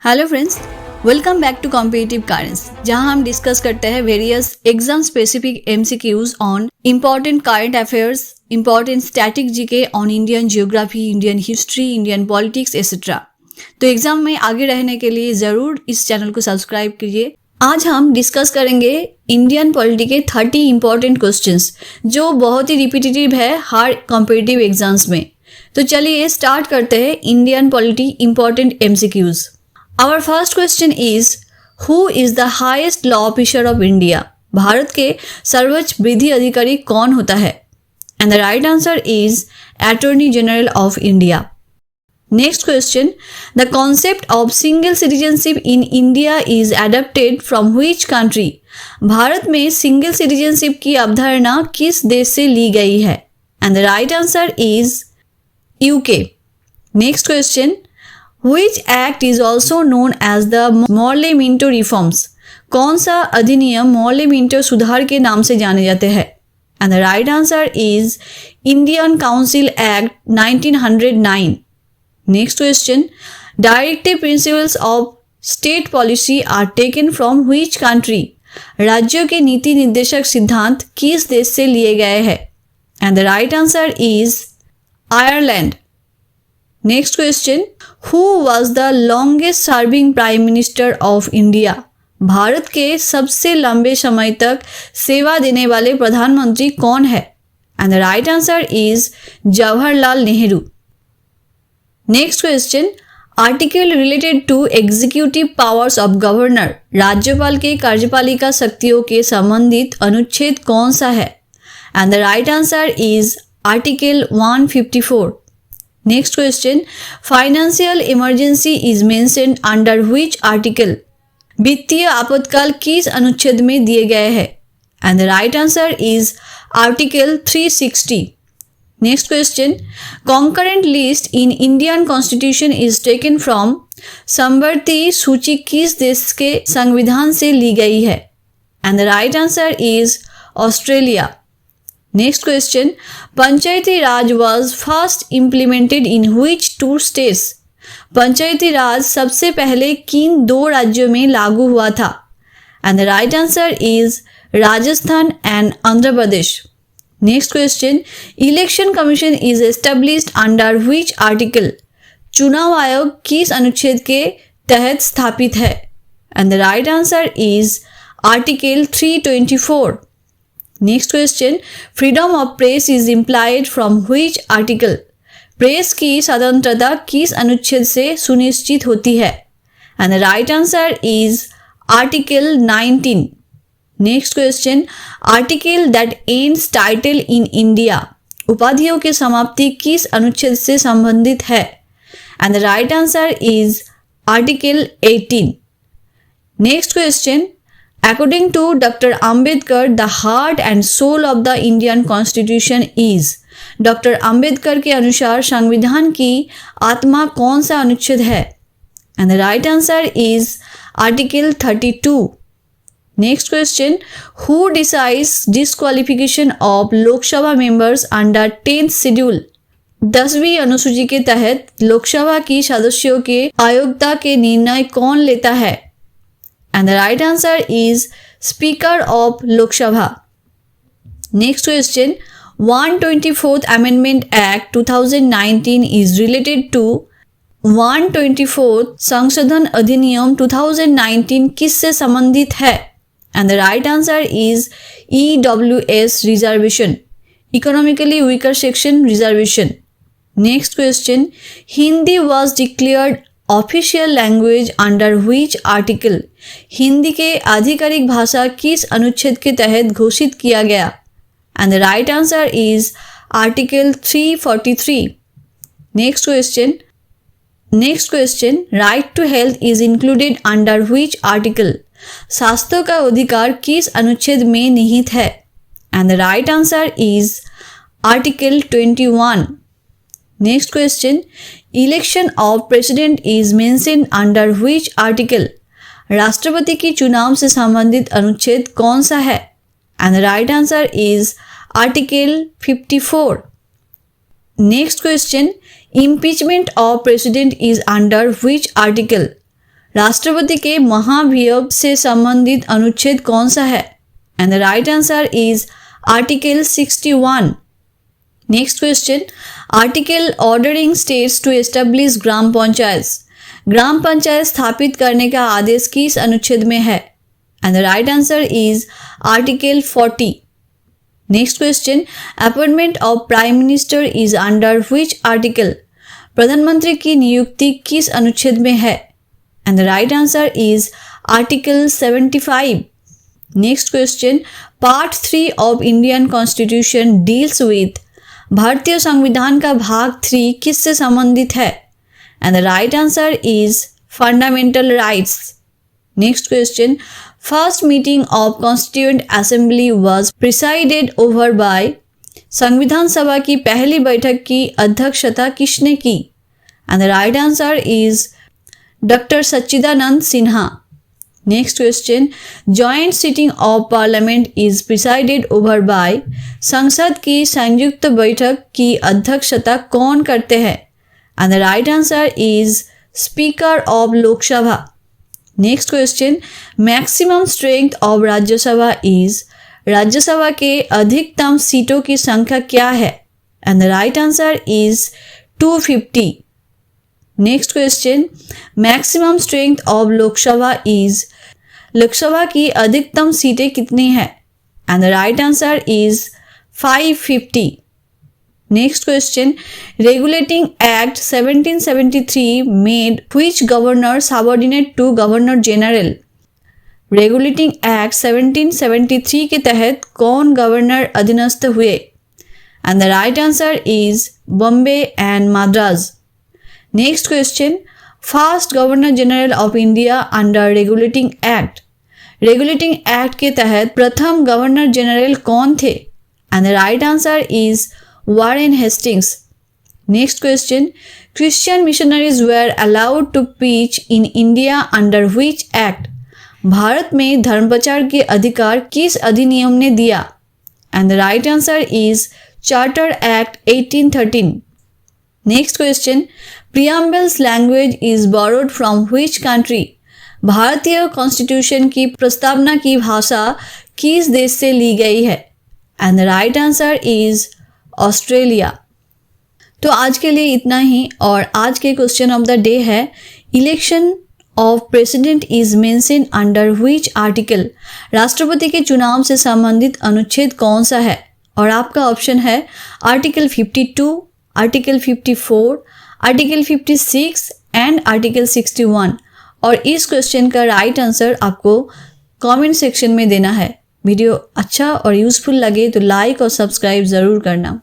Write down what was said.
Hello friends, welcome back to competitive currents, जहां हम discuss करते हैं various exam specific MCQs on important current affairs, important static GK on Indian geography, Indian history, Indian politics etcetera. तो exam में आगे रहने के लिए जरूर इस चैनल को सब्सक्राइब कीजिए। आज हम डिस्कस करेंगे इंडियन पॉलिटी के 30 इंपॉर्टेंट क्वेश्चंस जो बहुत ही रिपीटेटिव है हर कॉम्पिटिटिव एग्जाम्स में। तो चलिए स्टार्ट करते हैं Indian polity important MCQs. Our first question is, who is the highest law officer of India? Bharat के सर्वोच्च विधि अधिकारी कौन होता है? And the right answer is Attorney General of India. Next question, the concept of single citizenship in India is adapted from which country? Bharat में single citizenship की अवधारणा किस देश से ली गई है? And the right answer is UK. Next question, Which act is also known as the Morley-Minto reforms? कौन सा अधिनियम मॉर्ले-मिंटो सुधार के नाम से जाने जाते हैं? And the right answer is Indian Council Act 1909. Next question, directive principles of state policy are taken from which country? राज्यों के नीति निर्देशक सिद्धांत किस देश से लिए गए हैं? And the right answer is Ireland. Next question, who was the longest serving prime minister of India? Bharat के सबसे लंबे समय तक सेवा देने वाले प्रधानमंत्री कौन है? And the right answer is Jawaharlal Nehru. Next question, article related to executive powers of governor. राज्यपाल के कार्यपालिका शक्तियों के संबंधित अनुच्छेद कौन सा है? And the right answer is article 154. Next question, financial emergency is mentioned under which article? वित्तीय आपातकाल किस अनुच्छेद में दिए गए हैं? And the right answer is article 360. Next question, concurrent list in Indian constitution is taken from समवर्ती सूची किस देश के संविधान से ली गई है? And the right answer is Australia. Next question, Panchayati Raj was first implemented in which two states? पंचायती राज सबसे पहले किन दो राज्यों में लागू हुआ था? And the right answer is Rajasthan and Andhra Pradesh. Next question, election commission is established under which article? चुनाव आयोग किस अनुच्छेद के तहत स्थापित है? And the right answer is article 324. Next question, freedom of press is implied from which article? Press की स्वतंत्रता किस अनुच्छेद से सुनिश्चित होती है? And the right answer is article 19. Next question, article that ends title in India. उपाधियों की समाप्ति किस अनुच्छेद से संबंधित है? And the right answer is article 18. Next question, according to Dr. Ambedkar, the heart and soul of the Indian Constitution is? Doctor Ambedkar के अनुसार संविधान की आत्मा कौन सा अनुच्छेद है? And the right answer is Article 32. Next question, who decides disqualification of Lok Sabha members under 10th schedule? 10वीं अनुसूची के तहत लोकसभा की सदस्यों के अयोग्यता के निर्णय कौन लेता है? And the right answer is Speaker of Lok Sabha. Next question, 124th Amendment Act 2019 is related to 124th संशोधन अधिनियम 2019 किससे संबंधित है? And the right answer is EWS reservation, economically weaker section reservation. Next question, Hindi was declared official language under which article? Hindi के आधिकारिक भाषा किस अनुच्छेद के तहत घोषित किया गया? And the right answer is article 343. Next question, right to health is included under which article? स्वास्थ्य का अधिकार किस अनुच्छेद में निहित है? And the right answer is article 21. Next question, election of president is mentioned under which article? राष्ट्रपति की चुनाव से संबंधित अनुच्छेद कौन सा है? And the right answer is article 54. Next question, impeachment of president is under which article? राष्ट्रपति के महाभियोग से संबंधित अनुच्छेद कौन सा है? And the right answer is article 61. Next question, article ordering states to establish gram panchayat, ग्राम पंचायत स्थापित करने का आदेश किस अनुच्छेद में है? And the right answer is article 40. Next question, appointment of prime minister is under which article, प्रधानमंत्री की नियुक्ति किस अनुच्छेद में है? And the right answer is article 75. Next question, part 3 of Indian constitution deals with, भारतीय संविधान का भाग 3 किससे संबंधित है? And the right answer is fundamental rights. Next question, first meeting of constituent assembly was presided over by, संविधान सभा की पहली बैठक की अध्यक्षता किसने की? And the right answer is doctor Sachchidanand Sinha. Next question, joint sitting of parliament is presided over by, संसद की संयुक्त बैठक की अध्यक्षता कौन करते हैं? And the right answer is speaker of Lok Sabha. Next question, maximum strength of Rajya Sabha is, Rajya Sabha के अधिकतम सीटों की संख्या क्या है? And the right answer is 250. Next question, maximum strength of Lok Sabha is, Lok Sabha की अधिकतम सीटें कितनी है? एंड द राइट आंसर इज 550. Next question, regulating act 1773 made which governor subordinate to governor general, regulating act 1773 के तहत कौन गवर्नर अधीनस्थ हुए? And the right answer is Bombay and Madras. Next question, first governor general of India under regulating act, regulating act के तहत प्रथम governor general कौन थे? And the right answer is Warren Hastings. Next question, Christian missionaries were allowed to preach in India under which act, Bharat में धर्म प्रचार के अधिकार किस अधिनियम ने दिया? And the right answer is charter act 1813. Next question, preamble's language is borrowed from which country, भारतीय कॉन्स्टिट्यूशन की प्रस्तावना की भाषा किस देश से ली गई है? And the right answer is Australia. तो आज के लिए इतना ही, और आज के क्वेश्चन ऑफ द डे है, election of president is mention under which article, राष्ट्रपति के चुनाव से संबंधित अनुच्छेद कौन सा है? और आपका ऑप्शन है article 52, article 54, article 56 and article 61. और इस क्वेश्चन का राइट आंसर आपको कमेंट सेक्शन में देना है. वीडियो अच्छा और यूजफुल लगे तो लाइक और सब्सक्राइब ज़रूर करना.